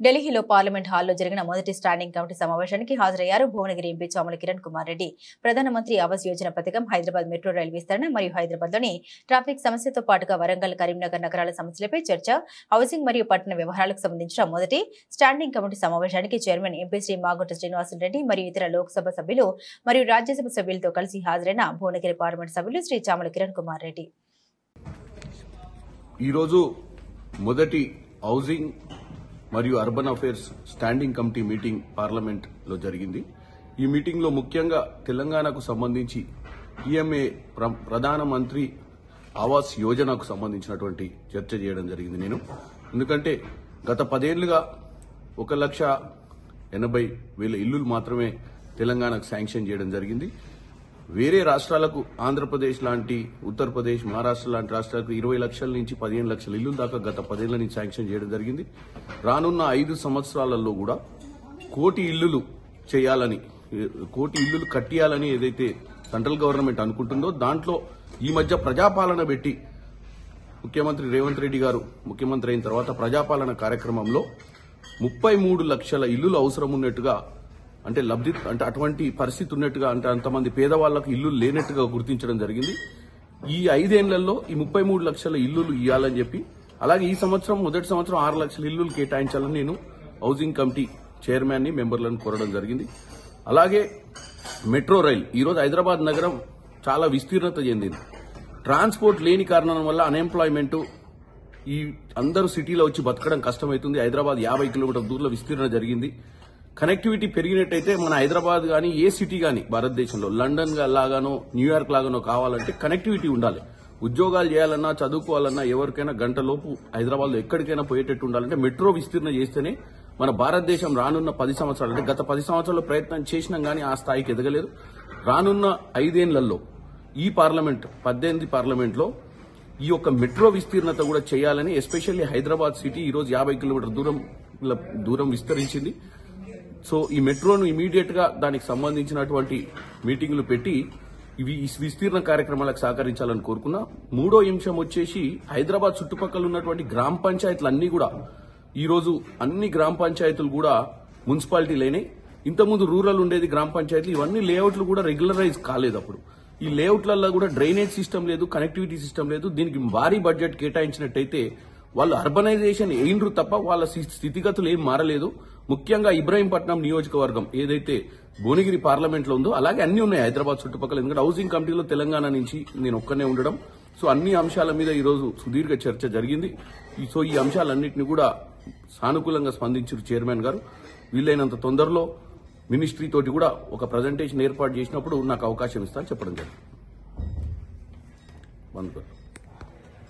ఢిల్లీలో పార్లమెంట్ హాల్లో జరిగిన మొదటి స్టాండింగ్ కమిటీ సమావేశానికి హాజరయ్యారు భువనగిరి ఎంపీ చామల కిరణ్ కుమార్ రెడ్డి. ప్రధానమంత్రి ఆవాస్ యోజన పథకం, హైదరాబాద్ మెట్రో రైలు విస్తరణ మరియు హైదరాబాద్లోని ట్రాఫిక్ సమస్యతో పాటుగా వరంగల్, కరీంనగర్ నగరాల సమస్యలపై చర్చ, హౌసింగ్ మరియు పట్టణ వ్యవహారాలకు సంబంధించిన మొదటి స్టాండింగ్ కమిటీ సమావేశానికి చైర్మన్ ఎంపీ శ్రీ మాగుంట శ్రీనివాసరెడ్డి మరియు ఇతర లోక్సభ సభ్యులు మరియు రాజ్యసభ సభ్యులతో కలిసి హాజరైన భువనగిరి పార్లమెంట్ సభ్యులు శ్రీ చామల కిరణ్ కుమార్ రెడ్డి. ఈరోజు మొదటి హౌసింగ్ మరియు urban affairs standing committee meeting parliament లో జరిగింది. ఈ మీటింగ్ లో ముఖ్యంగా తెలంగాణకు సంబంధించి పిఎంఏ ప్రధానమంత్రి ఆవాస్ యోజనకు సంబంధించినటువంటి చర్చ చేయడం జరిగింది. ఎందుకంటే గత 10 ఏళ్లుగా 1,80,000 ఇళ్లు మాత్రమే తెలంగాణకు శాంక్షన్ చేయడం జరిగింది. వేరే రాష్ట్రాలకు ఆంధ్రప్రదేశ్ లాంటి, ఉత్తరప్రదేశ్, మహారాష్ట్ర లాంటి రాష్ట్రాలకు 20 లక్షల నుంచి 15 లక్షల ఇళ్లు దాకా గత 10 ఏళ్ల నుంచి శాంక్షన్ చేయడం జరిగింది. రానున్న 5 సంవత్సరాలలో కూడా 1 కోటి ఇళ్లు చేయాలని, 1 కోటి ఇళ్లు కట్టియాలని ఏదైతే సెంట్రల్ గవర్నమెంట్ అనుకుంటుందో దాంట్లో ఈ మధ్య ప్రజాపాలన పెట్టి ముఖ్యమంత్రి రేవంత్ రెడ్డి గారు ముఖ్యమంత్రి అయిన తర్వాత ప్రజాపాలన కార్యక్రమంలో 33 లక్షల ఇళ్లు అవసరం ఉన్నట్టుగా, అంటే అటువంటి పరిస్థితి ఉన్నట్టుగా, అంటే అంతమంది పేదవాళ్లకు ఇల్లు లేనట్టుగా గుర్తించడం జరిగింది. ఈ 5 ఏళ్లలో ఈ 33 లక్షల ఇల్లు ఇవ్వాలని చెప్పి, అలాగే ఈ సంవత్సరం మొదటి సంవత్సరం 6 లక్షల ఇల్లు కేటాయించాలని నేను హౌసింగ్ కమిటీ చైర్మన్ ని, మెంబర్లను కోరడం జరిగింది. అలాగే మెట్రో రైల్, ఈరోజు హైదరాబాద్ నగరం చాలా విస్తీర్ణత చెందింది. ట్రాన్స్పోర్ట్ లేని కారణం వల్ల అన్ఎంప్లాయ్మెంట్, ఈ అందరూ సిటీలో వచ్చి బతకడం కష్టమవుతుంది. హైదరాబాద్ 50 కిలోమీటర్ల దూరంలో విస్తీర్ణత జరిగింది. కనెక్టివిటీ పెరిగినట్టయితే మన హైదరాబాద్ గానీ, ఏ సిటీ గానీ భారతదేశంలో లండన్ లాగానో, న్యూయార్క్ లాగానో కావాలంటే కనెక్టివిటీ ఉండాలి. ఉద్యోగాలు చేయాలన్నా, చదువుకోవాలన్నా ఎవరికైనా గంటలోపు హైదరాబాద్ లో ఎక్కడికైనా పోయేటట్టు ఉండాలంటే మెట్రో విస్తీర్ణ చేస్తేనే మన భారతదేశం రానున్న 10 సంవత్సరాలు, అంటే గత 10 సంవత్సరాల్లో ప్రయత్నం చేసినాం గానీ ఆ స్థాయికి ఎదగలేదు. రానున్న 5 ఏళ్లలో ఈ పార్లమెంట్ 18 పార్లమెంట్ లో ఈ యొక్క మెట్రో విస్తీర్ణత కూడా చేయాలని, ఎస్పెషల్లీ హైదరాబాద్ సిటీ ఈరోజు 50 కిలోమీటర్ల దూరం విస్తరించింది. సో ఈ మెట్రోను ఇమీడియట్ గా దానికి సంబంధించినటువంటి మీటింగులు పెట్టి ఇవి విస్తీర్ణ కార్యక్రమాలకు సహకరించాలని కోరుకున్నా. 3వ అంశం వచ్చేసి హైదరాబాద్ చుట్టుపక్కల ఉన్నటువంటి గ్రామ పంచాయతీలన్నీ కూడా ఈరోజు అన్ని గ్రామ పంచాయతీలు కూడా మున్సిపాలిటీలైనాయి. ఇంతకుముందు రూరల్ ఉండేది గ్రామ పంచాయతీలు, ఇవన్నీ లేఅవుట్లు కూడా రెగ్యులరైజ్ కాలేదు. అప్పుడు ఈ లేఅవుట్లలో కూడా డ్రైనేజ్ సిస్టమ్ లేదు, కనెక్టివిటీ సిస్టమ్ లేదు. దీనికి భారీ బడ్జెట్ కేటాయించినట్టయితే వాళ్ళు అర్బనైజేషన్ అయినరు తప్ప వాళ్ళ స్థితిగతులు ఏం మారలేదు. ముఖ్యంగా ఇబ్రాహీంపట్నం నియోజకవర్గం ఏదైతే భువనగిరి పార్లమెంట్ లో ఉందో అలాగే అన్ని ఉన్నాయి హైదరాబాద్ చుట్టుపక్కల. ఎందుకంటే హౌసింగ్ కమిటీలో తెలంగాణ నుంచి నేను ఒక్కనే ఉండడం, సో అన్ని అంశాల మీద ఈరోజు సుదీర్ఘ చర్చ జరిగింది. సో ఈ అంశాలన్నింటినీ కూడా సానుకూలంగా స్పందించారు చైర్మన్ గారు. వీలైనంత తొందరలో మినిస్ట్రీ తోటి కూడా ఒక ప్రజెంటేషన్ ఏర్పాటు చేసినప్పుడు నాకు అవకాశం ఇస్తా అని చెప్పడం జరిగింది.